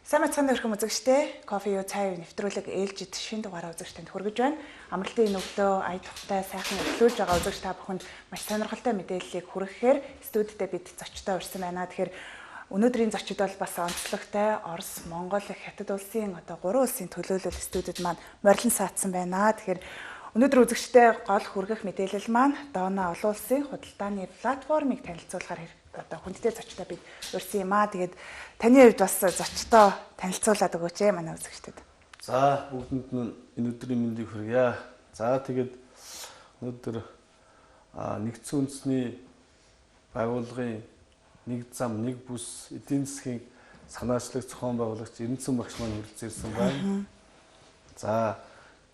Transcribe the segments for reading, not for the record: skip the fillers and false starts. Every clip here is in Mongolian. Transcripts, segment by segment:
Сайн мэцхан өрхөм үзэгчтэй кофе юу цай нэвтрүүлэг ээлжид шинэ дугаараа үзэгч танд хүргэж байна. Амралтын өглөө ая тухтай сайхан өглөөж байгаа үзэгч та бүхэнд маш сонирхолтой мэдээллийг хүргэхээр студидтэй бид зочтой урьсан байна. Тэгэхээр өнөөдрийн зочид бол бас онцлогтой Орос, Монгол, Хятад улсын гурван улсын төлөөлөл студид маань морилон саатсан байна. Тэгэхээр өнөөдөр үзэгчтэй гол хүргэх мэдээлэл маань Дона олон улсын худалдааны платформыг танилцуулахаар хүндтэй зочтой бид урьсан юм аа. Тэгээд таны хувьд бас зочтой танилцуулаад өгөөч манай үзэгчдэд. За бүгдэнд нь энэ өдрийн мэндийг хүргье. За тэгээд өнөөдөр нэгдсэн үндэсний байгууллагын нэг зам нэг бүс эдийн засгийн санаачлагч зохион байгуулагч Эрдэнэсэн багш маань хүрэлцэн ирсэн байна. За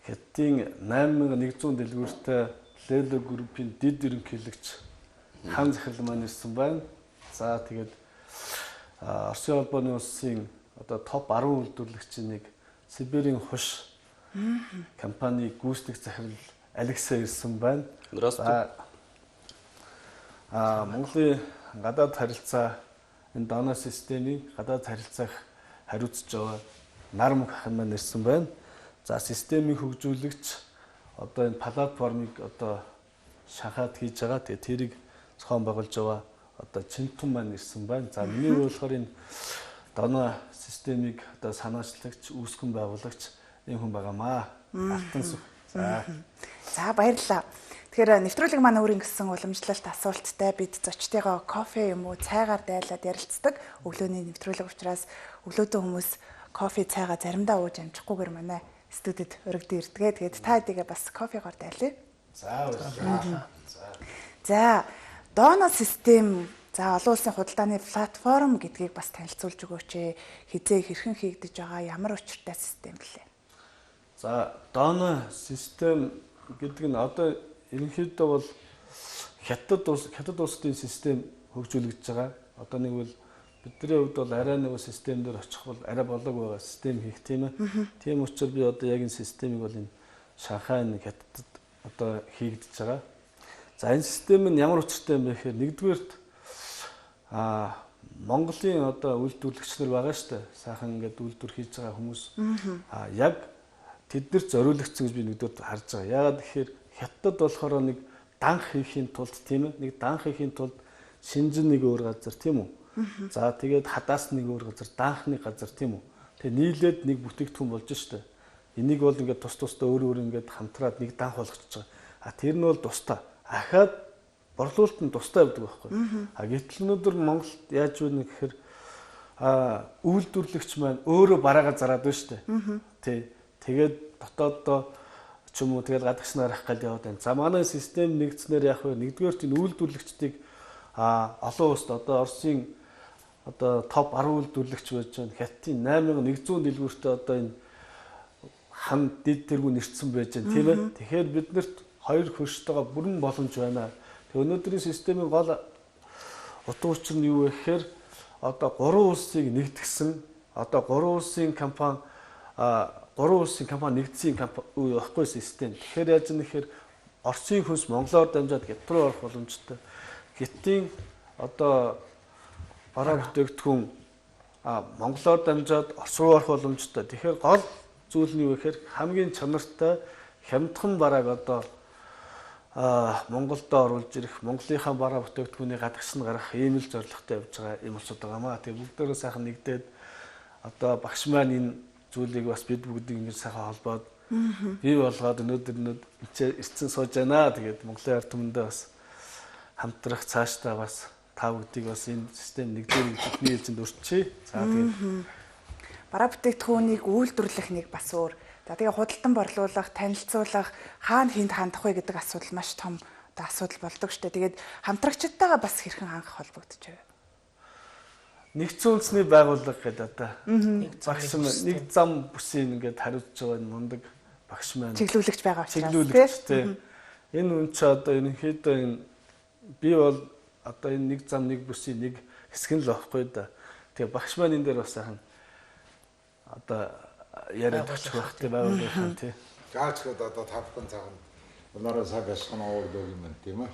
Хятадын 8100 дэлгүүртэй Лело группийн дэд ерөнхийлөгч хан захирал маань ирсэн байна. За тэгээд Оросын холбооны улсын топ 10 үйлдвэрлэгчийн нэг Сибирийн хуш компани гүйцэтгэх захирал Алексей ирсэн байна. Монголын гадаад харилцаа энэ Дона системийн гадаад харилцаах хариуцж байгаа Нармаг ахын маань ирсэн байна. За системийг хөгжүүлэгч энэ платформыг шахаад хийж байгаа. Тэгээ тэрийг зохион байгуулж байгаа Чинтун маань ирсэн байна. За миний болохоор энэ Дона системийг санаачлагч, үүсгэн байгуулагч ийм хүн байгаамаа. Алтан сүх. За баярлалаа. Тэгэхээр нэвтрүүлэг маань өөрийн гэсэн уламжлалт асуулттай бид зочдтойгоо кофе юм уу цайгаар дайлаад ярилцдаг. Өглөөний нэвтрүүлэг учраас өглөөдөө хүмүүс кофе цайгаа заримдаа ууж амжихгүйгээр манай студид өргөдөө ирдгээ. Тэгээд та хэдийгээ бас кофегоор дайлъя. За баярлалаа. За Дона систем олон улсын худалдааны платформ гэдгийг бас танилцуулж өгөөч. Хизээ хэрхэн хийгдэж байгаа, ямар учиртай систем гэлээ. За Дона систем гэдэг нь ерөнхийдөө бол Хятад улсын систем хөгжүүлэгдэж байгаа. Нэг бол бидний хувьд бол арай нэг систем дээр очих бол арай болог байгаа систем хийх тийм ээ. Тийм учраас би яг энэ системийг бол энэ Шанхай Хятадд хийгдэж байгаа. За энэ систем нь ямар учиртай юм бэ гэхээр нэгдүгээрт Монголын үйлдвэрлэгч нар байгаа шүү дээ. Сайхан ингээд үйлдвэр хийж байгаа хүмүүс. Яг тэднэрт зориулагдсан гэж би нэгдүгээр харж байгаа. Яагаад гэхээр Хятадд болохоор нэг данх хийхийн тулд тийм ээ. Нэг данх хийхийн тулд Шинжин нэг өөр газар тийм үү. За тэгээд хадаас нэг өөр газар, данхны газар тийм үү. Тэгээ нийлээд нэг бүтээгдэхүүн болж шүү дээ. Энийг бол ингээд тусдаа өөр ингээд хамтраад нэг данх болгочихж байгаа. Тэр нь бол тусдаа. Ахаад борлуулалт нь тустай байдаг байхгүй. Гэтэл өнөөдөр Монголд яаж вэ гэхээр үйлдвэрлэгч маань өөрөө бараагаа зараад байна шүү дээ. Тэгээд дотооддоо ч юм уу тэгээд гадагш нарах гал яваад байна. За манай систем нэгдснээр яах вэ? Нэгдүгээр энэ үйлдвэрлэгчдийг олон улсад Оросын топ 10 үйлдвэрлэгч байж байна. Хятадын 8100 дэлгүүртээ энэ хан дэд тэргүүн нэрчсэн байж байна тийм ээ. Тэгэхээр биднэрт хоёр хөрштөөгөө бүрэн боломж байна. Тэгээ өнөөдрийн системийн гол утга учир нь юу вэ гэхээр гурван улсыг нэгтгэсэн гурван улсын компани нэгдсэн компани байхгүй систем. Тэгэхээр яаж юм нэхэр Оросын хүнс Монголоор дамжаад Хятад руу орох боломжтой. Хятадын бараа бүтээгдэхүүн Монголоор дамжаад Орос руу орох боломжтой. Тэгэхээр гол зүйл нь юу вэ гэхээр хамгийн чанартай хямдхан барааг Монголд оруулж ирэх, Монголынхаа бараа бүтээгдэхүүнийг гадагш нь гаргах ийм л зорилготой явж байгаа юм улсууд байгаамаа. Тэгээ бүгдээрээ сайхан нэгдээд багш маань энэ зүйлийг бас бид бүгдийг ингэж сайхан холбоод бий болгоод өнөөдөр ирсэн сууж байна. Тэгээд Монголын ард түмэндээ бас хамтрах цаашдаа бас та бүгдийг бас энэ систем нэгдээ бидний ээлжинд өрчье. За тэгээд бараа бүтээгдэхүүнийг үйлдвэрлэх нэг бас өөр. За тэгээ худалдан борлуулах, танилцуулах, хаана хинд хандах вэ гэдэг асуудал маш том асуудал болдог шүү дээ. Тэгээд хамтрагчдтайгаа бас хэрхэн хангах холбогдож байна. Нэгдсэн үндэсний байгууллага гэдэг багш нэг зам бүсийн ингээд хариуцж байгаа мундаг багш маань чиглүүлэгч байгаа учраас тийм. Энэ үн чи ерөнхийдөө би бол энэ нэг зам нэг бүсийн нэг хэсэг нь л авахгүй да. Тэгээ багш маань энэ дээр бас сайхан яриад очих хэрэгтэй байгууллагын тий. Жаачлаад та бүхэн цагаан өнөөдөр сагаш хоноор юм тийм ээ.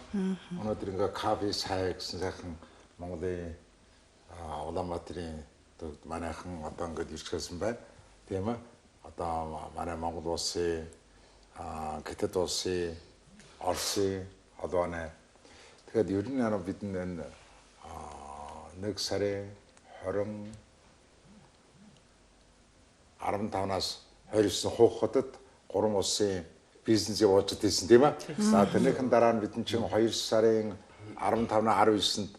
Өнөөдөр ингээ кофе цай гэсэн сайхан Монголын Улаанбаатарын манайхан одоо ингээд ирчихсэн байна. Тийм ээ. Одоо манай Монгол улсын Гэтэд улсын Оросын холбооны тэгэхээр ер нь бид энэ 1 сарын 15-аас 29 хугацаанд 3 улсын бизнес явуулж байсан тийм ээ. За тэрнийхэн дараа нь бид чинь 2 сарын 15-19-нд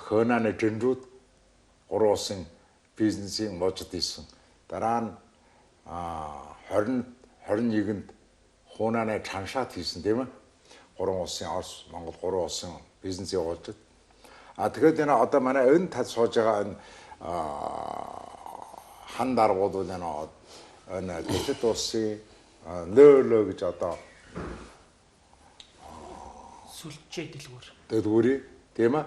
Хөнаны Жинрүүд 3 улсын бизнесийн мужид ийсэн. Дараа нь 21-нд Хунаны Чаншат хийсэн тийм ээ. 3 улсын Орос, Монгол 3 улсын бизнес явуулж. Тэгэхээр энэ одоо манай энэ тал сууж байгаа энэ хан даргууд бол энэ Гэтэд улсын нөөлөө гэж одоо сүлжээ дэлгүүрийн тийм ээ.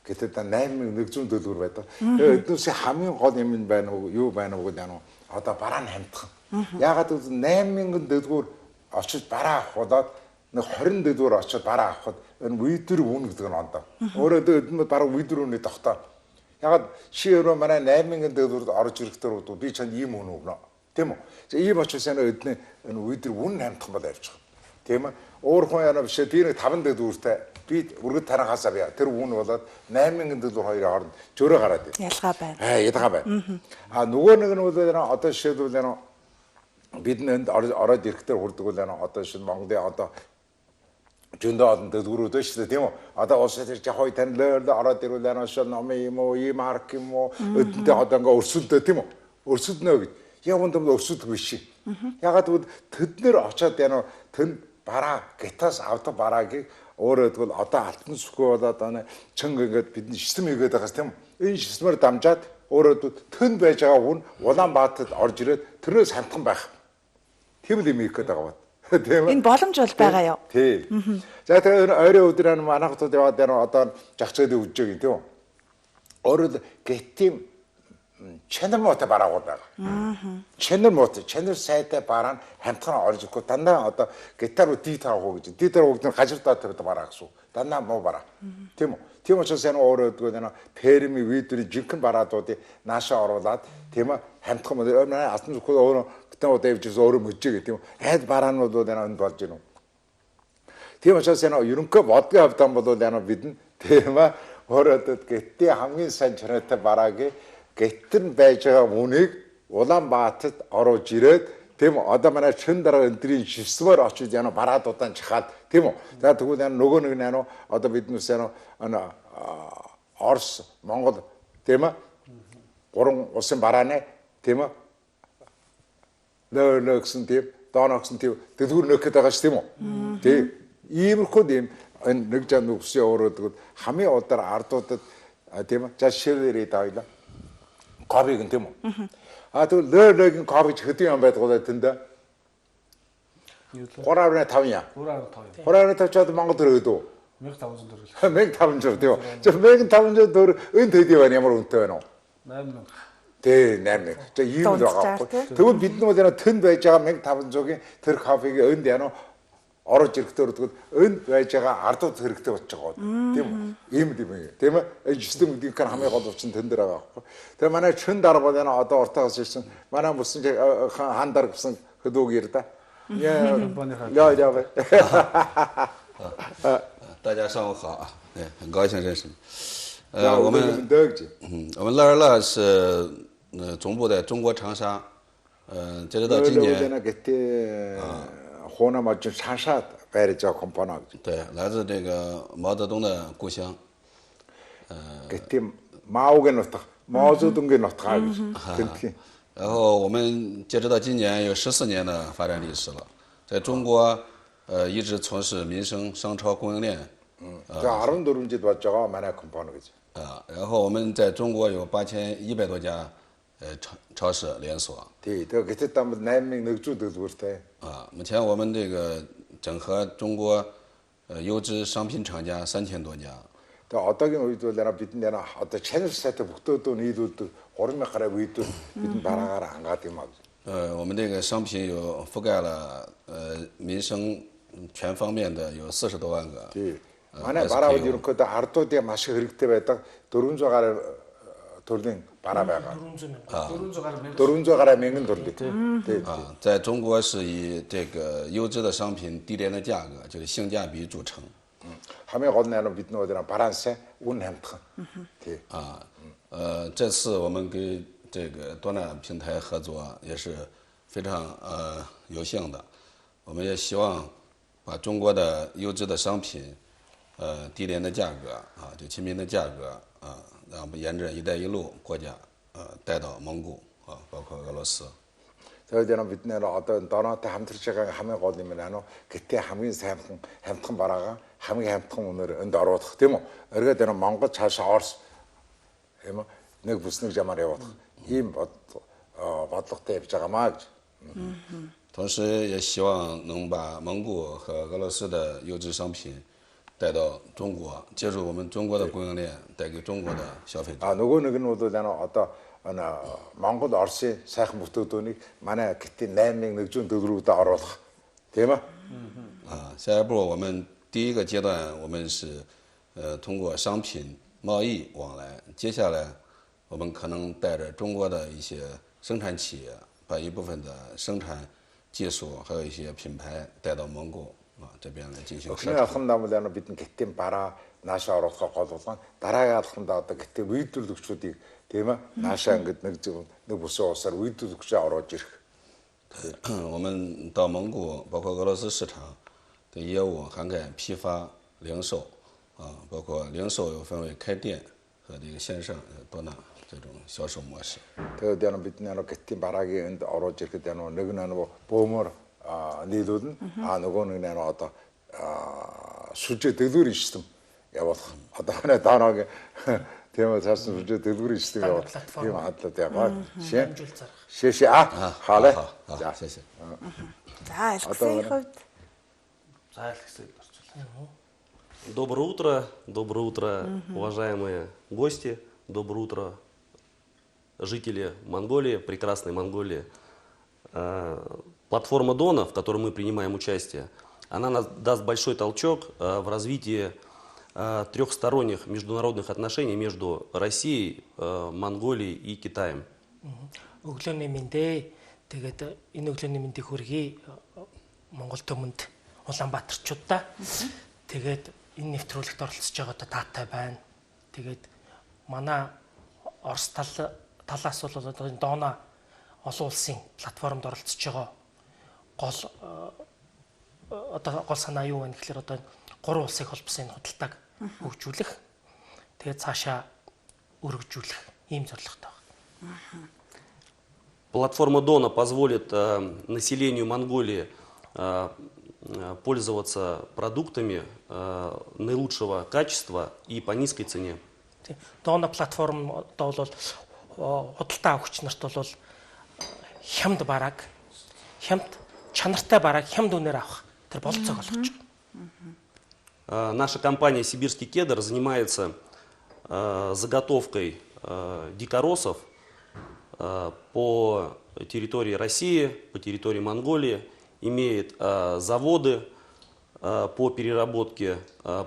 Гэтэд 8100 дэлгүүр байдаг. Эднээсээ хамгийн гол юм байна уу юу байна уу гэдэг нь одоо бараа нь хамтхан. Яагаад гэвэл 8000 дэлгүүр очиж бараа авахудаад нэг 20 дэлгүүр очиж бараа авахд энэ видео үн гэдэг нь ондоо. Өөрөө эднүүд бараг видео үний тогтоо. Ягаад шиөрөө манай 8000 дэлгүүрд орж ирэхдээ би чанд ийм үн өгнө. Тийм үү? Ийм очиж эдний энэ видео үн хамтхан бол авчих. Тийм ээ. Өөр хүн яна биш тийм 5 дэлгүүртэй би үргэд тараахасаа бия. Тэр үн болоод 8000 дэлгүүр хоёрын хооронд зөрөө гараад байна. Ялгаа байна. Ялгаа байна. Нөгөө нэг нь бол одоо жишээлбэл бид энд ороод ирэхдээ хүрдэг бол одоо шинэ Монголын одоо зөндөө олон дэлгүүрүүд байна шүү дээ тийм үү? Одоо улсад ирж яг хой танилал ороод ирвэл шал номын юм уу, ийм арк юм уу, өдөнтэй одоо ингээ өрсөлдөө тийм үү? Өрсөлднө гэж. Яг үндэ өрсөлдөх биш. Ягаад гэвэл тэд нэр очоод тэн бараа гитас авдаг бараагийг өөрөө тэгвэл одоо алтан сүхөө болоод чанга ингээд бидний систем хийгээд байгаас тийм үү? Энэ системээр дамжаад өөрөө тэн байж байгаа хүн Улаанбаатарт орж ирээд тэрнээс хамтхан байх. Тийм л юм хийх гээд байгаа байна. Тийм Энэ боломж бол байгаа юу? Тийм. За тэгээд ойрын өдөр манайх хотод яваад одоо жагцаад үжиж байгаа тийм үү? Өөрөө гетим чанар мотой бараагууд байгаа. Чанар мотой, чанар сайтай бараа хамтхан орж ирэхгүй дандаа одоо гитар дитар хоо гэж. Дитар хогд гажирдаад тавьдаг бараа гэсэн. Дандаа муу бараа. Тийм үү? Тийм учраас өөрөө дгөө перми видеоны жинхэнэ бараадуудыг наашаа оруулаад тийм ээ хамтхан манай алтан зүхөө өөрөө гэтэн удаа явж өөрөө мөжжээ гэх тийм үү? Айд бараанууд бол энэ болж гинөө. Тийм учраас ерөнхий бодгийн хавдан бол бид нь тийм ээ өөрөө гэтээ хамгийн сайн чанартай бараагийн гэтэн байж байгаа үнийг Улаанбаатарт оруулж ирээд тийм үү одоо манай чин дараа энтрийн системээр очиж бараадуудаа чахаад тийм үү за тэгвэл нөгөө нэг одоо биднээс Орос Монгол тийм ээ 3 улсын барааны тийм ээ нөөксөн тийм дооногсон тийм дэлгүүр нөхөд байгаа ш тийм үү тийм иймэрхүү юм энэ нэг жан нүгсээ өөрөө хамгийн удар ардуудад тийм ээ за шивэрээ даалаа копиг тийм үү тэгвэл лөөгийн копиг хэдэн юм байдаг вэ тэндээ 3.5 яа 3.5 чад Монгол төрөөд үү 1500 төгрөг. 1500 тийм үү. За 1500 төгрөг энэ төдий байна ямар үнэтэй байна уу? 8000. Тий 8000. За ийм л байгаа байхгүй. Тэгвэл бид нэг тэнд байж байгаа 1500-ийн тэр копиг энд орж ирэхдээ тэгвэл энд байж байгаа ардууд хэрэгтэй болж байгаа. Тийм үү? Ийм л юм. Тийм ээ. Энэ систем гэдгийг хамгийн гол учраас тэн дээр байгаа байхгүй. Тэгээ манай чин дарга бол одоо уртаас ирсэн. Манай бүсэн хандар гэсэн хөдөөг ирдэ. Яа. 大家上午好啊，很高兴认识你。我们乐乐是总部在中国长沙，截止到今年，对，来自这个毛泽东的故乡。然后我们截止到今年有14年的发展历史了，在中国一直从事民生商超供应链。然后我们在中国有8100多家超市连锁。目前我们这个整合中国优质商品厂家3000多家。我们这个商品有覆盖了民生全方面的有40多万个。манай бараа бол ерөнхийдөө ардуудын маш хэрэгтэй байдаг 400 гаруй төрлийн бараа байгаа. 400 гаруй мянган төрлийн. 在中国是以这个优质的商品低廉的价格，就是性价比著称。 хамгийн гол нь бид нөгөө баланс үн хамтхан. 这次我们跟这个多纳平台合作也是非常有幸的，我们也希望把中国的优质的商品，低廉的价格就亲民的价格然后沿着“一带一路”国家带到蒙古包括俄罗斯。 저희들은 бид нэр одоо доноотой хамтарч байгаа хамгийн гол юм байна. Гэтэ хамгийн сайн хамтхан бараага хамгийн хамтхан үнээр энд оруулах тийм үү? Эргээд энэ Монгол цаашаа Орос тийм үү? Нэг бүс нэг жамаар явуулах. Ийм бодлоготой явж байгаамаа гэж. 同时也希望能把蒙古和俄罗斯的优质商品带到中国，借助我们中国的供应链带给中国的消费者。 нөгөө нэг нь бол одоо Монгол Оросын сайхан бүтээгдэхүүнийг манай гэтийн 8,100 төгрөгөд оруулах тийм үү? 下一步我们第一个阶段我们是通过商品贸易往来，接下来我们可能带着中国的一些生产企业，把一部分的生产技术还有一些品牌带到蒙古这边来进行设Өхний厂。 алхам дамлаа бидний гэтийн бараа наашаа оруулахыг голуулсан. Дараагийн алхамдаа одоо гэтийн үйлдвэрлэгчдүүдийг тийм ээ наашаа ингээд нэг бүсээ усаар үйлдвэрлэгчээ оруулж ирэх. 我们到蒙古，包括俄罗斯市场的业务涵盖批发、零售包括零售又分为开店和这个线上多纳这种销售模式。 Тэгээд бидний гэтийн бараагийн энд оруулж ирэхэд нэг нь бөөмөр нийлүүлнэ. Нөгөө нэг нь одоо сүлжээ дэлгүүрийн систем явуулах. Одоо манай доноогийн тийм үү цаасан сүлжээ дэлгүүрийн систем явуулах. Тийм хадлаад яваа. Шээ. Хаалаа. За,谢谢。 За алгасны хувьд Зайлгсыг орчуулъя. Доброе утро, уважаемые гости, доброе утро, жители Монголии, прекрасной Монголии. Платформа Дона, в которой мы принимаем участие, она нас даст большой толчок в развитии трехсторонних международных отношений между Россией, Монголией и Китаем. Өглөөний мэндэ тэгээд энэ өглөөний мэндийг хүргэе Монгол төмөнд Улаанбаатарчуудаа. Тэгээд энэ нэвтрүүлэгт оролцож байгаа таатай байна. Тэгээд манай Орос талаас бол одоо энэ Дона олон улсын платформд оролцож байгаа гол санаа юу вэ гэхээр одоо гурван улсыг холбосон энэ худалдааг хөгжүүлэх. Тэгээд цаашаа өргөжүүлэх ийм зорилготой байна. Платформа Дона позволит населению Монголии пользоваться продуктами наилучшего качества и по низкой цене. Дона платформд бол худалдаа авахч нарт бол хямд бараг, хямд чанартай бараг хямд үнээр авах тэр болцоог олгож байгаа. Наша компания «Сибирский кедр» занимается заготовкой дикоросов по территории России, по территории Монголии, имеет заводы по переработке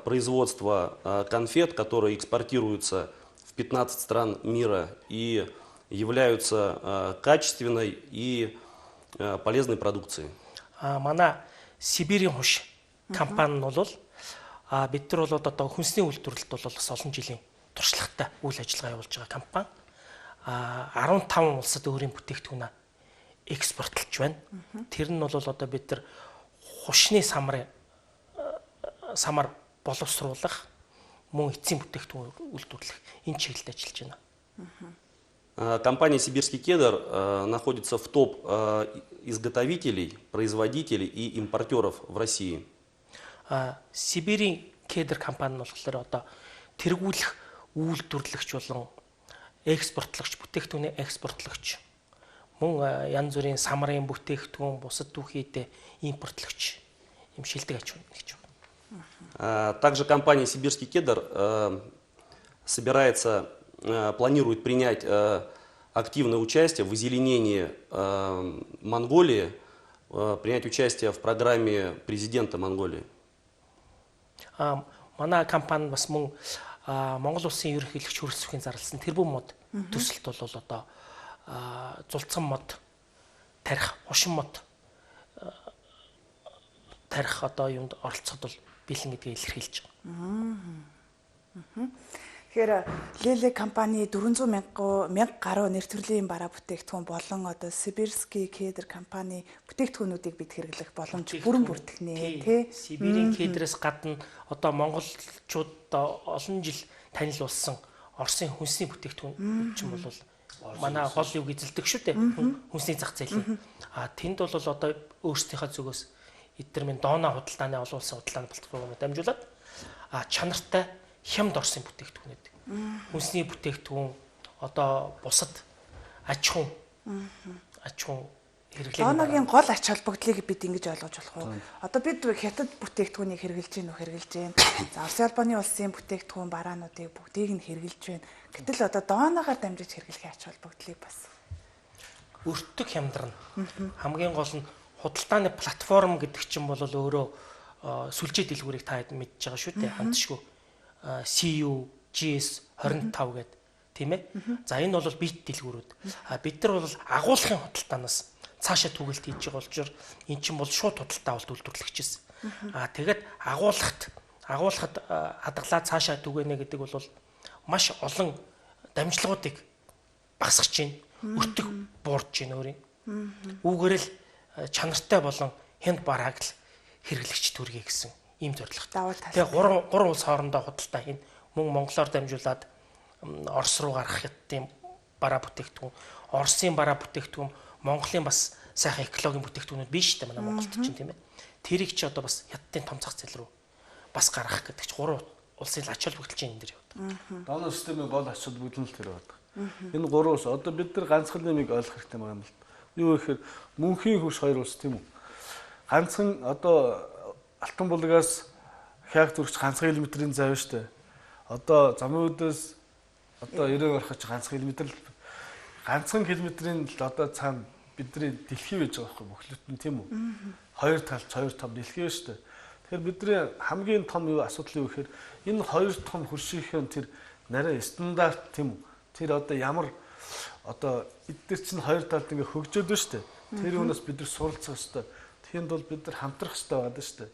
производства конфет, которые экспортируются в 15 стран мира и являются качественной и полезной продукцией. Манай Сибирийн хуш компани нь бол бид нар бол одоо хүнсний үйлдвэрлэлд бол бас олон жилийн туршлагатай үйл ажиллагаа явуулж байгаа компани. 15 улсад өөрийн бүтээгдэхүүнээ экспортлж байна. Тэр нь бол одоо бид нар хушны самар боловсруулах, мөн эцсийн бүтээгдэхүүн үйлдвэрлэх энэ чиглэлд ажиллаж байна. Компания «Сибирский кедр» находится в топ изготовителей, производителей и импортеров в России. Сибирийн кедр компани нь болохоор одоо тэргүүлэх үйлдвэрлэгч болон экспортлогч, бүтээгдэхүүний экспортлогч, мөн янз бүрийн самарын бүтээгдэхүүн, бусад түүхийдээ импортлогч юм шилдэг аж ахуйн нэгж байна. Также компания «Сибирский кедр» планирует принять активное участие в озеленении Монголии, принять участие в программе президента Монголии. Манай компани бас мөн Монгол улсын ерөнхийлөгч хөрөлцөхийн зарласан тэрбум мод төсөлт бол одоо зулцсан мод тарих, ушин мод тарих одоо юунд оролцоход бол бэлэн гэдгийг илэрхийлж байгаа. Тэгэхээр Леле компани 400 мянга гаруй нэр төрлийн бараа бүтээгдэхүүн болон одоо Сибирский кедр компани бүтээгдэхүүнүүдийг бид хэрэглэх боломж бүрэн бүртгэнэ тий. Сибирийн кедрээс гадна одоо монголчууд олон жил танил болсон Оросын хүнсний бүтээгдэхүүн чинь бол манай гол юг эзэлдэг шүү дээ. Хүнсний зах зээлийн. Тэнд бол одоо өөрсдийнхөө зүгөөс эдгээр минь доона худалдааны олон улсын худалдааны платформ дамжуулаад чанартай хямд Оросын бүтээгдэхүүнүүд. Хүнсний бүтээгдэхүүн одоо бусад аж ахуйн хэрэглээ. Дооногийн гол ач холбогдлыг бид ингэж ойлгож болох уу? Одоо бид хятад бүтээгдэхүүнийг хэрэгжилж гин үү хэрэгжилж гин. За Орос Албаны улсын бүтээгдэхүүн бараануудыг бүгдийг нь хэрэгжилж байна. Гэтэл одоо дооноогаар дамжиж хэрэглэх ач холбогдлыг бас өртөг хямдарна. Хамгийн гол нь худалдааны платформ гэдэг чинь бол өөрөө сүлжээ дэлгүүрийг та хэд мэдж байгаа шүү дээ. Хандшгүй CU GS 25 гэдэг тийм ээ. За энэ бол бит дэлгүүрүүд. Бид нар бол агуулгын худалдаанаас цаашаа түгэлт хийж байгаа учраас эн чинь бол шууд худалдаа авалт үйлдвэрлэгчээс. Тэгээд агуулгахад хадгалаа цаашаа түгэнэ гэдэг бол маш олон дамжлагуудыг багасгаж байна. Өртөг буурж байна өөрийн. Үүгээр л чанартай болон хянд барааг л хэрэглэгч төргий гэсэн ийм зорилготой. Тэгээ гурван улс хоорондоо худалдаа хийн. Мөн Монголоор дамжуулаад Орос руу гарах хятадын бараа бүтээгдэхүүн, Оросын бараа бүтээгдэхүүн, Монголын бас сайхан экологийн бүтээгдэхүүнүүд биш үү манай Монголд чинь тийм ээ. Тэрийг чи одоо бас хятадын том зах зээл рүү бас гаргах гэдэг чи гурван улсын ач холбогдолч энэ дэр яваад. Донор системийн гол ач холбогдол нь тэр байдаг. Энэ гурван улс одоо бид нар ганцхан нэмийг ойлгох хэрэгтэй байгаа юм л. Юу гэхээр мөнхийн хөрш хоёр улс тийм үү? Ганцхан одоо Алтан булгаас хяг төрч ганцхан километрийн зав шүү дээ. Одоо замын үдээс одоо 90 орохч ганцхан километр л ганцхан километрийн л одоо цаана бидний дэлхий байж байгаа байхгүй бүхлөт нь тийм үү? Хоёр талч хоёр том дэлхий шүү дээ. Тэгэхээр бидний хамгийн том юу асуудал юу гэхээр энэ хоёр том хөршийнхээ тэр нарийн стандарт тийм үү? Тэр одоо ямар одоо эдгээр чинь хоёр талд ингээ хөгжөөд байна шүү дээ. Тэр юунаас бид нар суралцах хэрэгтэй. Тэнд бол бид нар хамтрах хэрэгтэй байгаа шүү дээ.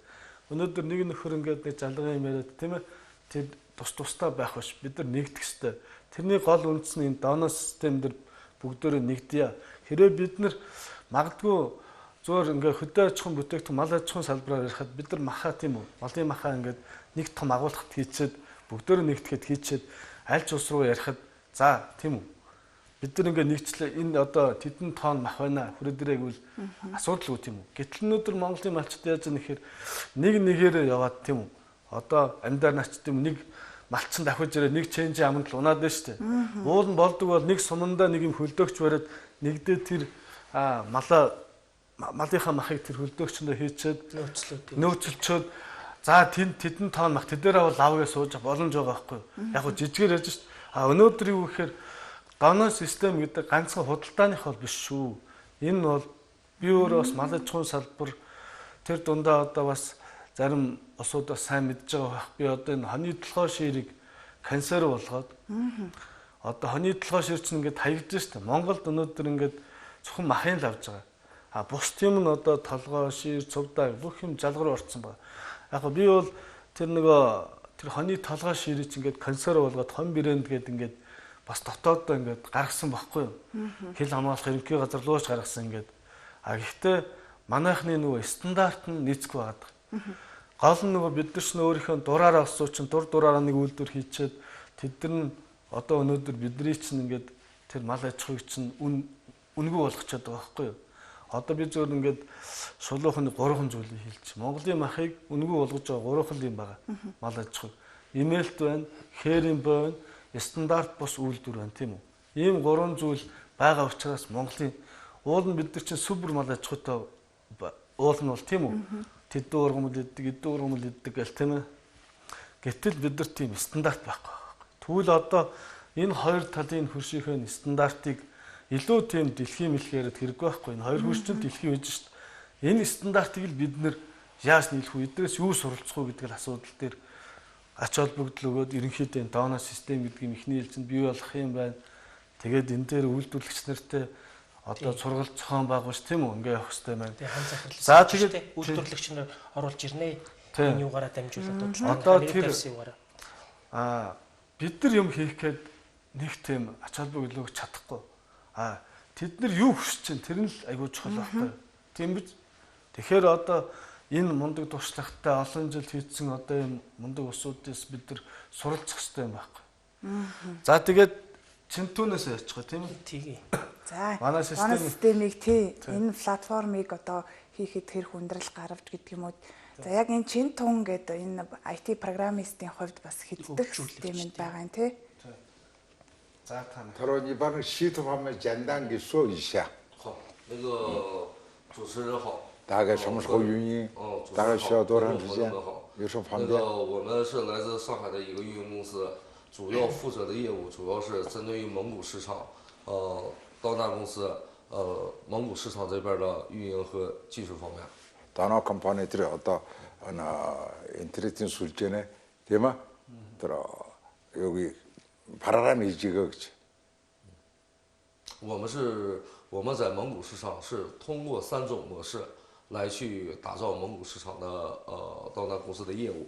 Өнөөдөр нэг нөхөр ингээд нэг жалгын юм яриад тийм ээ. Тэр тусдаа байх биш. Бид нар нэгдэх хэрэгтэй. Тэрний гол үндэс нь энэ донор систем дээр бүгдөө нэгдэе. Хэрвээ бид нар магадгүй зөөр ингээ хөдөө аж ахуйн бүтээгдэхүүн мал аж ахуйн салбараар ярихад бид нар махаа тийм үү? Малын махаа ингээд нэг том агуулгад хийчихэд бүгдөө нэгтгэхэд хийчихэд аль ч улс руу ярихад за тийм үү? Бид нар ингээ нэгчлээ энэ одоо тэдэн тонн мах байна хүрээ дээрээ гэвэл асуудалгүй тийм үү. Гэтэл өнөөдөр Монголын малчд яаж нэхэр нэг нэгээр яваад тийм үү. Одоо амьдаар нач тийм нэг малчин давхиж ирээ нэг чэнжи аманд л унаад байна шүү дээ. Уул нь болдог бол нэг сумандаа нэг юм хөлдөөгч бариад нэгдээ тэр малынхаа махыг тэр хөлдөөгчөндөө хийчихэд нөөцлчөөд за тэдэн тонн мах тэдээрээ бол лавгээ сууж боломж байгаа байхгүй юу. Яг го жижигээр ярьж шүү дээ. Өнөөдөр юу гэхээр донор систем гэдэг ганцхан худалдааных бол биш шүү. Энэ бол би өөрөө бас мал аж ахуйн салбар тэр дундаа одоо бас зарим усууд бас сайн мэдж байгаа байх. Би одоо энэ хоний толгой ширийг канцер болгоод одоо хоний толгой шир чинь ингээд хаягдж штэ. Монголд өнөөдөр ингээд зөвхөн махын л авж байгаа. Бус тийм нь одоо толгой шир цувдаа бүх юм жалгар орцсон байна. Яг би бол тэр нөгөө тэр хоний толгой ширийг чинь ингээд канцер болгоод хон брэнд гэдэг ингээд бас дотооддоо ингээд гаргасан байхгүй юу? Хил хамгаалах ерөнхий газар рууч гаргасан ингээд. Гэхдээ манайхны нөгөө стандарт нь нийцгүй байгаа. Гол нь нөгөө бид нар ч өөрийнхөө дураараа олсоо чинь дураараа нэг үйлдвэр хийчихэд тэд нар одоо өнөөдөр бидний чинь ингээд тэр мал аж ахуйг чинь үнгүй болгочод байгаа байхгүй юу? Одоо би зөвөр ингээд шулуухны 3 зүйлийг хэлчих. Монголын махыг үнгүй болгож байгаа 3 юм байгаа. Мал аж ахуй. Имэлт байна, хээрийн байна, стандарт бус үйлдвэр байна тийм үү. Ийм 3 зүйл байгаа учраас Монголын уул нь бид нар чинь супер мал аж ахуйтай уул нь бол тийм үү. Тэдэн ургамал иддэг, эдэн ургамал иддэг гэл тийм ээ. Гэтэл бид нар тийм стандарт байхгүй. Тэгвэл одоо энэ хоёр талын хөршийнхээ стандартыг илүү тийм дэлхийн мэлхээрд хэрэггүй байхгүй. Энэ хоёр хөршчин дэлхийн үж шүү дээ. Энэ стандартыг л бид нар яаж нийлэх вэ? Эдгээрээс юу суралцах вэ гэдэг асуудал дээр ач холбогдол өгөөд ерөнхийдөө донор систем гэдэг юм ихний хэлцэнд бий болох юм байна. Тэгээд энэ дээр үйлдвэрлэгч нартай одоо сургалт зохион байгуулж тийм үү ингээ явах хэрэгтэй байна. Тэгээ хан захирал. За тэгээд үйлдвэрлэгч нар оруулж ирнэ. Тийм. Энэ юугаараа дамжуулаад Одоо тэр юугаараа. бид нар юм хийх гээд нэг тийм ач холбогдол өгч чадахгүй. Тэд нар юу хүсэж чинь тэр нь л айгүй чухал байхгүй. Тийм биз? Тэгэхээр одоо энэ мундаг туршлагатай олон жил хийцэн одоо энэ мундаг усуудаас бид нар суралцах хэрэгтэй юм байхгүй. За тэгээд Чинтүүнээс ярьчих гоо тийм үү? Тэгээ. За манай системийг энэ платформыг одоо хийхэд хэр хүндрэл гаргавч гэдэг юм уу. За яг энэ Чинтүүн гэдэг энэ IT программистийн хувьд бас хэддэх системэнд байгаа юм тий. За та нар. Тарон 이번에 시도하면简单게说一下。好，那个主持人好。大概什么时候运营？大概需要多长时间？有什么方便？我们是来自上海的一个运营公司，主要负责的业务主要是针对于蒙古市场，刀纳公司，蒙古市场这边的运营和技术方面。 다나 컴퍼니들이 어떤 인터넷 술전에 대마 들어 여기 바라람이 지금 我们在蒙古市场是通过3种模式来去打造蒙古市场的刀纳公司的业务。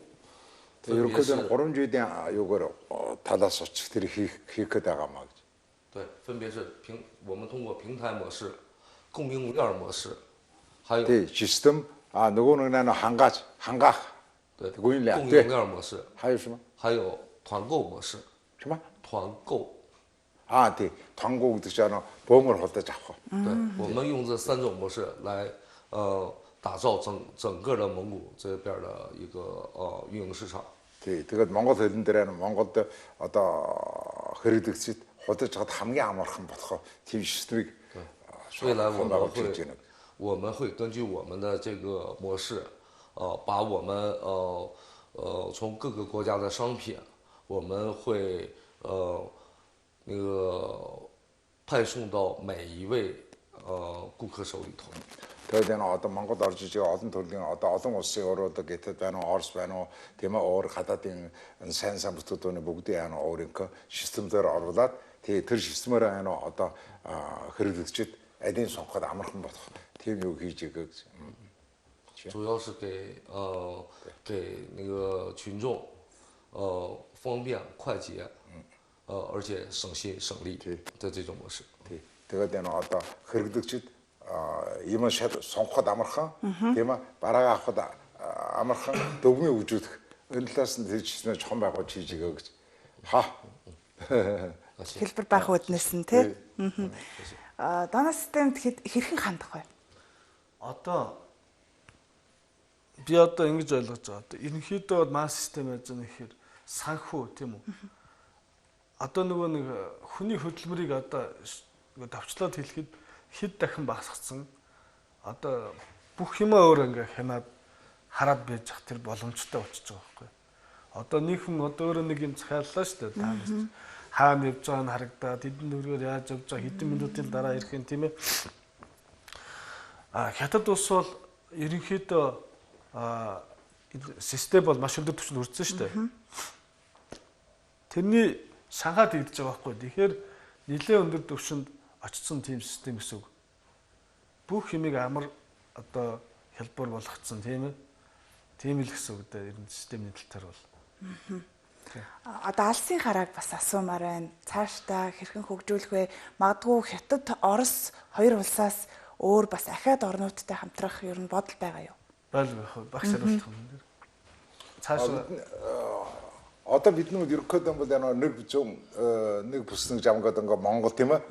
이렇게 된 오른쪽에 대한 요거를 닫아서 측들이 희크다가 막. 对，分别是我们通过平台模式、供应链模式，还有 네, 시스템 누구는 나는 한가 对 供应链 供应链模式，还有什么？还有团购模式。什么？团购。 네,团购뜻이잖아. 보험을 할 때 잡고. 对，我们用这3种模式来打造整个的蒙古这边的一个运营市场。 네, 그것 몽골 대인들에는 몽골도 어떤 흐르듯이 호텔 함께 아무렇게 못하고 팀 시스템이 未来我们会根据我们的这个模式，把我们从各个国家的商品，我们会那个派送到每一位顾客手里头。 그때는 어떤 몽골 떨어지지 어떤 돌링 어떤 옷으로 또 게트 되는 어스 되는 대마 오르 갖다 된 센서부터 돈에 목대 하는 오르니까 시스템들 알아다 대 시스템을 하는 어떤 흐르듯이 애든 손가락 아무런 못 대용 여기 지금 主要是给那个群众方便快捷，而且省心省力的这种模式。 그때는 어떤 흐르듯이 이번 셔도 손가락 아무런 대마 바라가고다 아무런 도움이 우주 은퇴했는 대치는 처음 하고 지지가 하 хэлбэр байх үднэс нь тий. Дона системд хэрхэн хандах вэ? Одоо би одоо ингэж ойлгож байгаа. Одоо ерөнхийдөө мас систем яаж нэг ихээр санхүү тийм үү? Одоо нөгөө нэг хүний хөдөлмөрийг одоо давчлаад хэлэхэд хэд дахин багасгацсан. Одоо бүх юмаа өөр ингээ хянаад хараад байж зах тэр боломжтой болчихж байгаа байхгүй. Одоо нийхэм одоо өөрөө нэг юм захиаллаа шүү дээ. Таанаас хаана явж байгааг нь харагдаад хэдэн дөрөөр яаж явж байгаа хэдэн минутын дараа ирэх юм тийм ээ. Хятад улс бол ерөнхийдөө систем бол маш өндөр түвшинд хүрсэн шүү дээ. Тэрний шанхаад идэж байгаа байхгүй. Тэгэхээр нэлээд өндөр түвшинд очсон тийм систем гэсэн үг. Бүх юмыг амар одоо хэлбэр болгоцсон тийм ээ. Тийм л гэсэн үг дээ. Ер нь системний тал дээр бол. Одоо алсын харааг бас асуумаар байна. Цаашдаа хэрхэн хөгжүүлэх вэ? Магадгүй Хятад, Орос хоёр улсаас өөр бас ахаад орнуудтай хамтрах ер нь бодол байгаа юу? Байл багш хариулах юм. Цаашаа одоо бидний 이렇게 된 거잖아. нэг бүснэг жамгаад ингээ Монгол тийм ээ.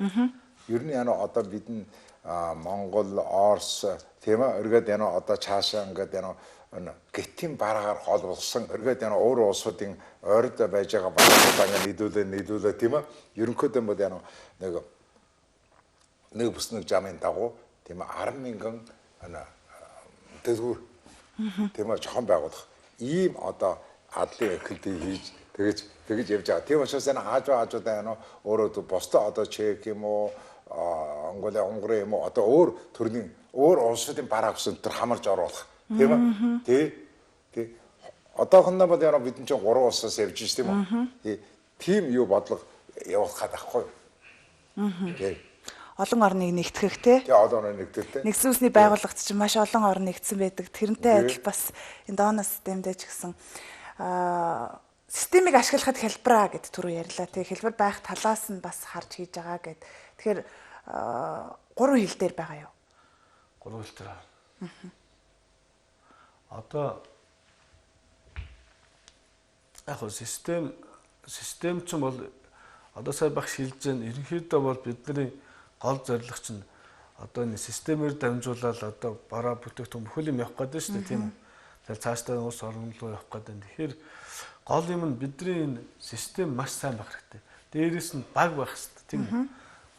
Ер нь яна одоо бидний Монгол, Орос тийм ээ. Эргээд яна одоо цаашаа ингээ яна гэтийн бараагаар холбосон эргээд яна өөр улсуудын ойрд байж байгаа банк нийлүүлээ тийм ээ. Ерөнхийдөө бол яна нэг бүснэг жамын дагуу тийм ээ 10 мянган дээгүүр тийм ээ жохон байгуулах ийм одоо адлын экэлтэй хийж тэгэж явж байгаа. Тийм учраас энэ аажуудаа яна өөрөө бостой одоо чек юм уу Унгари юм уу одоо өөр төрлийн өөр улсуудын бараа авсан төр хамарж оруулах тийм ээ. Тэг одоохондоо бол яна бид чинь 3 улсаас явж байна тийм үү. Тийм юу бодлого явуулах гэдэг байхгүй. Олон орныг нэгтгэх те. Тэгээ олон орныг нэгтгэх те. Нэгдсэн үндэсний байгууллагт чинь маш олон орн нэгдсэн байдаг. Тэрнтэй адил бас энэ дооно системдээ ч гэсэн системийг ашиглахад хэлбэраа гэд түрүү ярьлаа. Тэгээ хэлбэр байх талаас нь бас харж хийж байгаа гэд. Тэгэхээр 3 хил дээр байгаа юу? 3 хил дээр. Одоо яг хөө систем ч бол одоо сая багш хэлж байгаа ерөнхийдөө бол бидний гол зорилго чинь одоо энэ системээр дамжуулаад одоо бараа бүтээгдэхүүн бүхэл юм явах гэдэг шүү дээ тийм үү. Тэгэхээр цаашдаа улс орн руу явах гэдэг. Тэгэхээр гол юм нь бидний энэ систем маш сайн байх хэрэгтэй. Дээрээс нь баг байх хэрэгтэй тийм үү.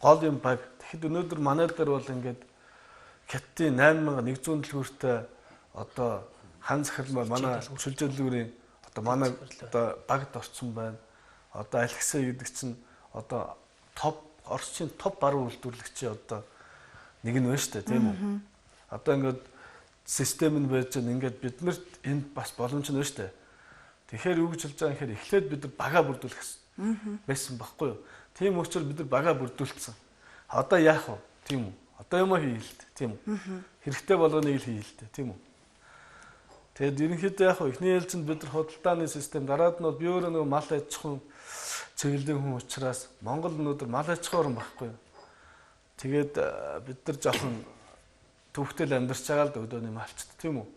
Гол юм баг. Тэгэхэд өнөөдөр манай дээр бол ингээд хятадын 8100 дэлгүүртэй одоо хан захирал манай шилжүүлгүүрийн одоо манай одоо багт орсон байна. Одоо Алексей гэдэг чинь одоо Оросчийн топ баруун үйлдвэрлэгчийн одоо нэг нь байна шүү дээ тийм үү. Одоо ингээд систем нь байж байгаа ингээд биднэрт энд бас боломж нь байна шүү дээ. Тэгэхээр юу гэж хэлж байгаа юм хэрэг эхлээд бид нар бага бүрдүүлэх байсан байхгүй юу. Тийм учраас бид нар бага бүрдүүлсэн. Одоо яах вэ? Тийм үү. Одоо юм хийе л дээ тийм үү. Хэрэгтэй болгоныг л хийе л дээ тийм үү. Тэгэд ерөнхийдөө яах вэ? Эхний ээлжинд бид нар худалдааны систем дараад нь би өөрөө нэг мал аж ахуйн чиглэлийн хүн учраас Монгол өнөөдөр мал аж ахуй орн байхгүй юу. Тэгээд бид нар жоохон төвхтэл амьдарч байгаа л да өдөөний малчд тийм үү.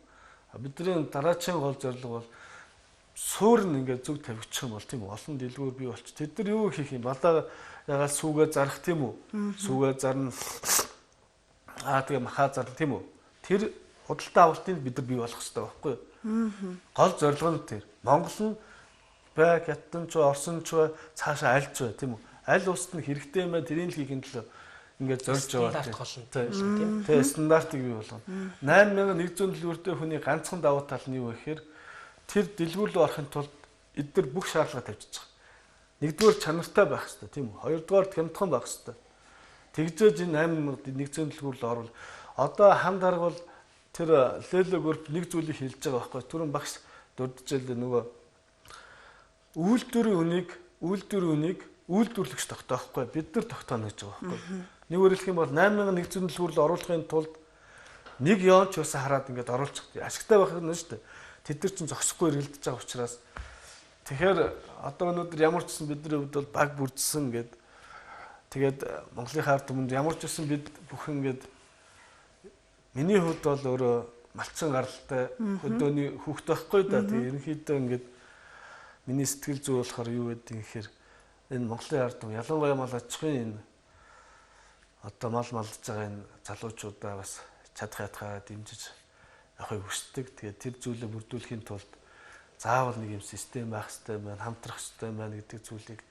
Бидний дараачийн гол зорилго бол суур нь ингээд зөв тавьчих юм бол тийм үү. Олон дэлгүүр бий болчих. Тэд нар юу хийх юм? Балаа ягаад сүүгээ зарах тийм үү? Сүүгээ зарна. Тэгээ махаа зарна тийм үү? Тэр худалдаа авалтыг бид нар бий болгох хэрэгтэй байхгүй юу? Гол зорилго нь тэр. Монгол нь бай, хятадч, орсонч цаашаа альж бай тийм үү? Аль улсад нь хэрэгтэй юм байна тэрийг л хийхин төлөө ингээд зорж байгаа тийм. Тэгээ стандартыг бий болгоно. 8100 дэлгүүртэй хүний ганцхан давуу тал нь юу вэ гэхээр тэр дэлгүүр рүү орохын тулд эдгээр бүх шаардлага тавьчих байгаа. Нэгдүгээр чанартай байх хэрэгтэй тийм үү? Хоёрдугаар хямдхан байх хэрэгтэй. Тэгжээж энэ 8100 дэлгүүр рүү орвол одоо хам дарга бол тэр Lelo Group нэг зүйлийг хэлж байгаа байхгүй. Түрүүн багш дурджэл нөгөө үйлдвэрийн үнийг үйлдвэрлэгч тогтоохгүй бид нар тогтооно гэж байгаа байхгүй. Нэгөөр хэлэх юм бол 8100 дэлгүүр рүү оруулахын тулд нэг ёонч ус хараад ингээд оруулчих. Ашигтай байх нь шүү дээ. Тэд нар чинь зогсохгүй эргэлдэж байгаа учраас тэгэхээр одоо өнөөдөр ямар ч гэсэн бидний хувьд бол баг бүрдсэн гэдэг. Тэгээд Монголын ард түмэнд ямар ч гэсэн бид бүхэн ингээд миний хувьд бол өөрөө малчин гаралтай өдөөний хүүхэд байхгүй да. Тэгээд ерөнхийдөө ингээд миний сэтгэл зүй болохоор юу гэдэг юм гэхээр энэ Монголын ард түмэн ялангуяа мал аж ахуйн энэ одоо мал малдж байгаа энэ залуучуудаа бас чадах ятгаа дэмжиж явахыг хүсдэг. Тэгээд тэр зүйлээ бүрдүүлэхийн тулд заавал нэг юм систем байх хэрэгтэй байна, хамтрах хэрэгтэй байна гэдэг зүйлийг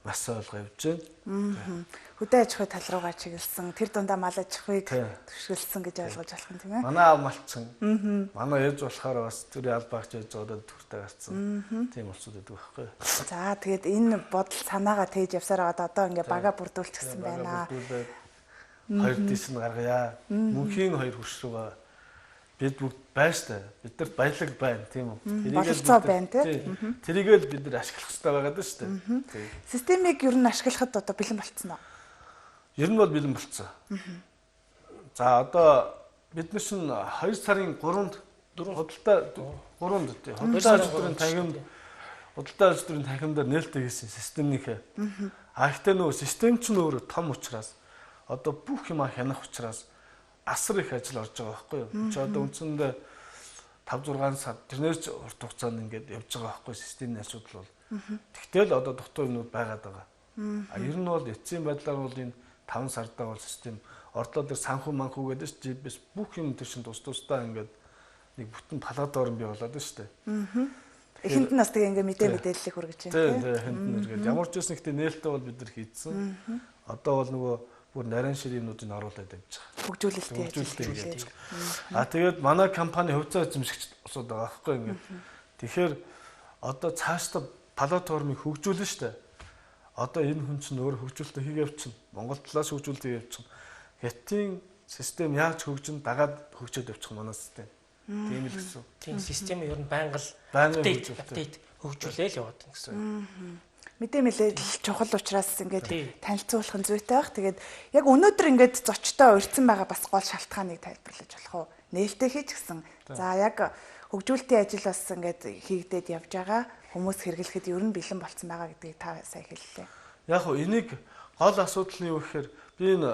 маш ойлгоо явж байна. Хөдөө аж ахуй тал руугаа чиглэсэн, тэр дундаа мал аж ахуйг түшгэлсэн гэж ойлгож болох юм тийм ээ. Манай аав малчин. Манай ээж болохоор бас тэр аль багч ээж одод төртэй гарцсан. Тийм болцоод байдаг байхгүй. За тэгээд энэ бодол санаагаа тээж явсараа одоо ингээ бага бүрдүүлчихсэн байна. Хоёр дис нь гаргая. Мөнхийн хоёр хөрш рүүгээ бид бүгд байна штэ. Бидэрт баялаг байна тийм үү? Бололцоо байна тийм. Тэрийгэл бид нар ашиглах хэрэгтэй байгаад байна штэ. Системийг ер нь ашиглахад одоо бэлэн болцсон уу? Ер нь бол бэлэн болцсон. За одоо бид нар шин 2 сарын 3-нд худалдаа ажлын танхимдаар нээлттэй хийсэн системнийхээ. Гэхдээ нөгөө систем ч нөөрэ том учраас одоо бүх юм хянах учраас асар их ажил орж байгаа байхгүй юу? Чи одоо үндсэндээ 5-6 сар тэрнээс урт хугацаанд ингээд явж байгаа байхгүй системийн асуудал бол. Тэгтэл одоо дутуу юмнууд байгаад байгаа. Ер нь бол эцсийн байдлаар бол энэ 5 сардаа бол систем ордлоо дээр санхүү манхүү гэдэг чинь биш бүх юм тэр чинь тусдаа ингээд нэг бүтэн палатор бий болоод байна шүү дээ. Эхэнд нь бас тэгээ ингээ мэдээллийг хүргэж байна тийм. Тийм эхэнд нь үргэлж ямар ч байсан ихтэй нээлттэй бол бид нар хийдсэн. Одоо бол нөгөө бүр нарийн ширийн юмнуудыг оруулаад явж байгаа. Хөгжүүлэлттэй хийж байгаа. Тэгээд манай компани хувьцаа эзэмшигч усууд байгаа байхгүй ингээд. Тэгэхээр одоо цаашдаа палатформыг хөгжүүлнэ шүү дээ. Одоо энэ хүн чинь өөр хөгжүүлэлтээ хийгээ явчихна. Монгол талаас хөгжүүлэлтээ явчихна. Хятадын систем яаж хөгжин дагаад хөгжөөд явчих манай систем. Тийм л гэсэн. Тийм систем ер нь байнга апдейт хөгжүүлээл яваад байна гэсэн. Мэдээ мэдээлэл чухал учраас ингээд танилцуулах нь зүйтэй байх. Тэгээд яг өнөөдөр ингээд зочтой урьдсан байгаа бас гол шалтгааныг тайлбарлаж болох уу? Нээлттэй хийж гисэн. За яг хөгжүүлэлтийн ажил бас ингээд хийгдээд явж байгаа. Хүмүүс хэрэглэхэд ер нь бэлэн болцсон байгаа гэдгийг та сайн хэллээ. Яг хөө энийг гол асуудал нь юу гэхээр би энэ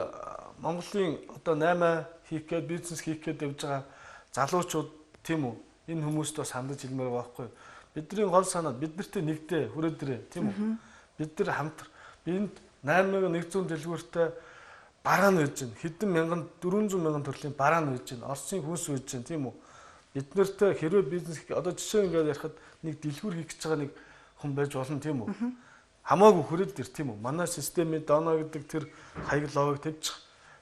Монголын одоо 8 хийх гээд бизнес хийх гээд явж байгаа залуучууд тийм үү? Энэ хүмүүст бас хандаж хэлмээр байгаа байхгүй юу? Бидний гол санаа бид нартэй нэгдээ хүрээдрээ тийм үү? Бид нар хамтар энд 8100 дэлгүүртэй бараа нь үйж байна. Хэдэн мянган 400 мянган төрлийн бараа нь үйж байна. Орсын хүнс үйж байна тийм үү? Бид нартай хэрвээ бизнес одоо жишээ ингээд ярихад нэг дэлгүүр хийх гэж байгаа нэг хүн байж болно тийм үү? Хамаагүй хүрээлдэр тийм үү? Манай системийн доноо гэдэг тэр хаяг логик тавьчих.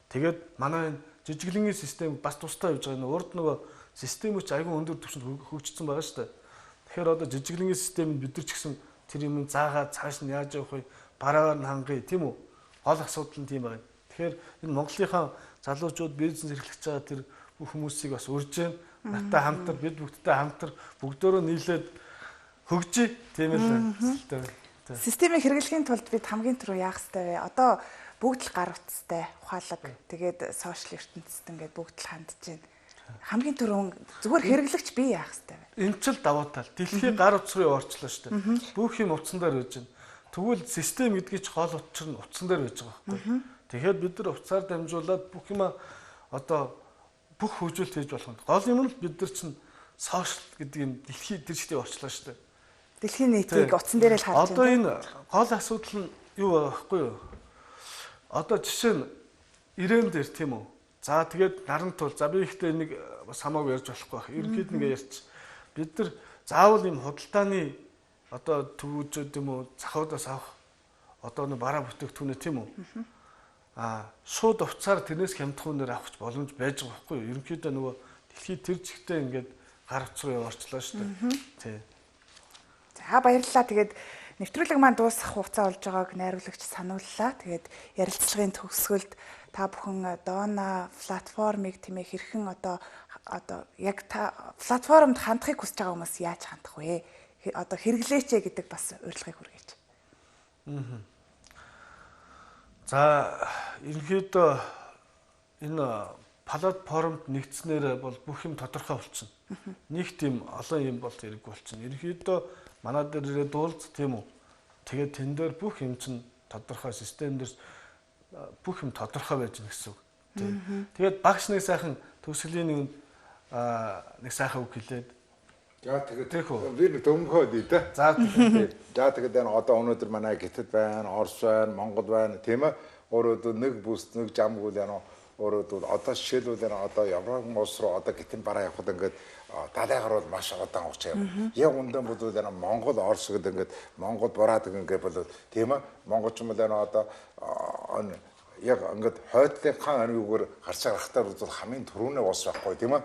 Тэгээд манай жижиглэнгийн систем бас тусдаа явж байгаа. Урд нөгөө систем үуч айгүй өндөр түвшинд хөгжсөн байгаа шүү дээ. Тэгэхээр одоо жижиглэнгийн системд бид нар ч гэсэн тэр юм заагаад цааш нь яаж явах вэ? Бараагаар нь хангая тийм үү? Гол асуудал нь тийм байна. Тэгэхээр энэ Монголынхаа залуучууд бизнес эрхлэж байгаа тэр бүх хүмүүсийг бас урьж байна. Надтай хамтар бид бүгдтэй хамтар бүгдөө нийлээд хөгжиж тийм л байна. Системийг хэрэглэхийн тулд бид хамгийн түрүү яах ёстой вэ? Одоо бүгд л гар утастай, ухаалаг, тэгээд сошиал ертөнцид ингээд бүгд л хандж байна. Хамгийн түрүүн зүгээр хэрэглэгч би яах ёстой вэ? Энэ ч л давуу тал. Дэлхийн гар утас руу орчлоо шүү дээ. Бүх юм утсан дээр байж байна. Тэгвэл систем гэдгийг ч гол учир нь утсан дээр байж байгаа байхгүй. Тэгэхээр бид нар утсаар дамжуулаад бүх юм одоо бүх хөгжүүлэлт хийж болох юм. Гол юм нь бид нар чинь сошиал гэдэг юм дэлхийн тэр чигтээ орчлоо шүү дээ. Дэлхийн нийтийг утсан дээрээ л харж байна. Одоо энэ гол асуудал нь юу байхгүй юу? Одоо жишээ нь ирээн дээр тийм үү? За тэгээд наран тул за би ихтэй нэг бас хамаагүй ярьж болохгүй байх. Ерөнхийд нэг ярьч. Бид нар заавал юм худалдааны одоо төвүүжүүд юм уу захуудаас авах одоо нэг бараа бүтээгдэхүүнээ тийм үү? Шууд уцаар тэрнээс хямдхан үнээр авах боломж байж байгаа байхгүй юу? Ерөнхийдөө нөгөө дэлхийд тэр чигтээ ингээд гар утас руу орчлоо шүү дээ. Тий. За баярлалаа. Тэгээд нэвтрүүлэг маань дуусах хугацаа болж байгааг найруулагч санууллаа. Тэгээд ярилцлагын төгсгөлд та бүхэн Donna платформыг тэмээ хэрхэн одоо яг та платформд хандахыг хүсэж байгаа хүмүүс яаж хандах вэ? Одоо хэрэглээч гэдэг бас урилгыг хүргэж. За ерөнхийдөө энэ платформд нэгдснээр бол бүх юм тодорхой болчихно. Нэг тийм олон юм бол хэрэггүй болчихно. Ерөнхийдөө манай дээр ирээд уулз тийм үү. Тэгээд тэн дээр бүх юм чинь тодорхой систем дээр бүх юм тодорхой байж гэнэ гэсэн үг. Тэгээд багш нэг сайхан төгсгөлийн нэг сайхан үг хэлээд за тэгээд би төмхөөд дээ. За тэгээд одоо өнөөдөр манай Гэтэд байна, Орос байна, Монгол байна тийм ээ. Өөрөө нэг бүс нэг жамгуул яана өөрөө одоо жишээлбэл одоо Европ улс руу одоо Гэтэн бараа явахад ингээд далайгаар бол маш удаан хугацаа явна. Яг ундан бодвол Монгол Орос гэдэг ингээд Монгол бураад ингээд болоод тийм ээ. Монголч юм бол одоо яг ингээд хойдлынхаа ариугаар гарч гарахтаа бол хамгийн түрүүний ус байхгүй тийм ээ.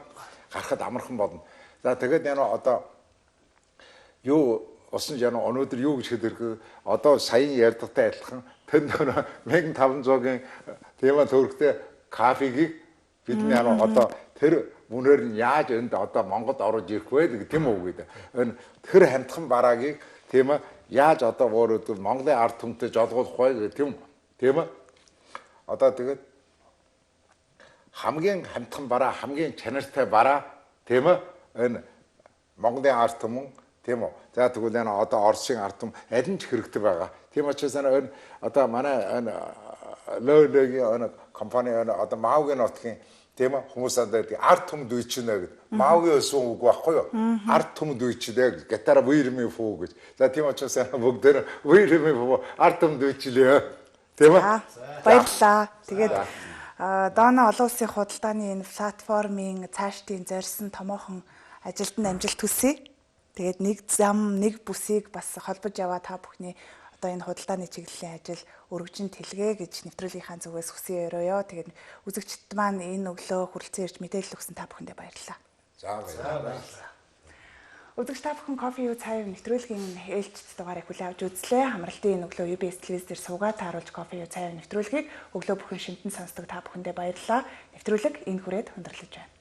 Гарахад амархан болно. За тэгээд одоо юу усан жана өнөөдөр юу гэж хэлэх одоо саяын ярьдагтай адилхан тэнд 1500-гийн тийм төгрөгтэй кафегийг бидний одоо тэр үнээр нь яаж энд одоо Монгод орж ирэх вэ гэх тийм үү гэдэг. Энэ тэр хамтхан бараагийг тийм ээ яаж одоо өөрөөр Монголын ард түмтэй жолгуулах вэ гэх тийм ээ. Одоо тэгээд хамгийн хамтхан бараа хамгийн чанартай бараа тийм ээ энэ Монголын ард түмэн тийм үү. За тэгвэл одоо Оросын ард түмэн аль нь ч хэрэгтэй байгаа. Тийм учраас энэ одоо манай энэ логийн компани одоо Маугийн нутгийн тийм ээ хүмүүсэд ард түмэнд үйчнэ гэдэг. Маугийн өсөн үг байхгүй юу? Ард түмэнд үйчлээ гэж. Гитара вирми фуу гэж. За тийм учраас бүгд вирми фуу ард түмэнд үйчлээ. Тийм ээ. Баярлалаа. Тэгээд Donna олон улсын худалдааны энэ платформын цаашдын зорьсон томоохон ажилд нь амжилт хүсье. Тэгээд нэг зам, нэг бүсийг бас холбож яваа та бүхний одоо энэ худалдааны чиглэлийн ажил өргөжин тэлгээ гэж нэвтрүүлгийнхаа зүгээс хүсье өрөөё. Тэгээд үзэгчд маань энэ өглөө хүрэлцэн ирж мэдээлэл өгсөн та бүхэндээ баярлалаа. За баярлалаа. Үзэгч та бүхэн кофе юу цай нэвтрүүлгийн ээлжид дугаарыг хүлээн авч үзлээ. Хамралтын энэ өглөө UBS телевиз дээр суугаад тааруулж кофе юу цай нэвтрүүлгийг өглөө бүхэн шинтэн сонсдог та бүхэндээ баярлалаа. Нэвтрүүлэг энэ хүрээд өндөрлөж байна.